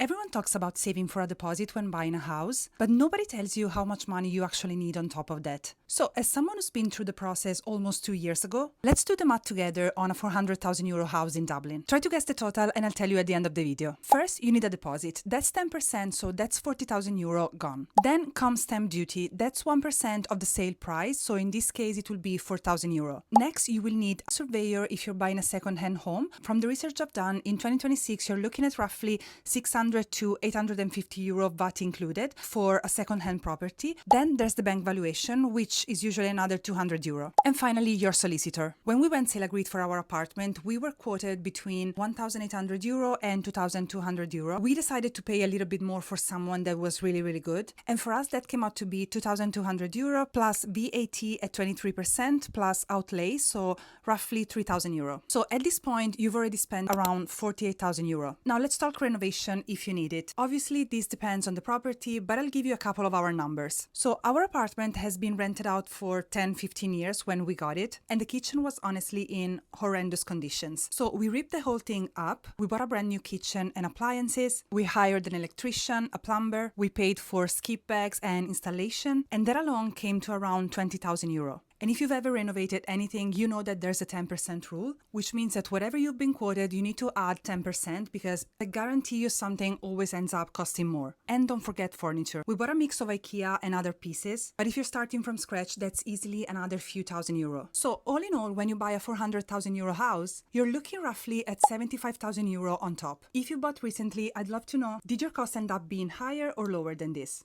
Everyone talks about saving for a deposit when buying a house, but nobody tells you how much money you actually need on top of that. So, as someone who's been through the process almost 2 years ago, let's do the math together on a €400,000 house in Dublin. Try to guess the total and I'll tell you at the end of the video. First, you need a deposit. That's 10%, so that's €40,000 gone. Then comes stamp duty. That's 1% of the sale price, so in this case it will be €4,000. Next, you will need a surveyor if you're buying a second-hand home. From the research I've done, in 2026 you're looking at roughly €600 to €850 VAT included for a second-hand property. Then there's the bank valuation, which is usually another €200. And finally, your solicitor. When we went sale agreed for our apartment, we were quoted between €1,800 and €2,200. We decided to pay a little bit more for someone that was really, really good. And for us, that came out to be €2,200 plus VAT at 23% plus outlay, so roughly €3,000. So at this point, you've already spent around €48,000. Now let's talk renovation if you need it. Obviously, this depends on the property, but I'll give you a couple of our numbers. So our apartment has been rented out for 10-15 years when we got it, and the kitchen was honestly in horrendous conditions. So we ripped the whole thing up, we bought a brand new kitchen and appliances, we hired an electrician, a plumber, we paid for skip bags and installation, and that alone came to around €20,000. And if you've ever renovated anything, you know that there's a 10% rule, which means that whatever you've been quoted, you need to add 10% because I guarantee you something always ends up costing more. And don't forget furniture. We bought a mix of IKEA and other pieces, but if you're starting from scratch, that's easily another few €1,000. So all in all, when you buy a €400,000 house, you're looking roughly at €75,000 on top. If you bought recently, I'd love to know, did your cost end up being higher or lower than this?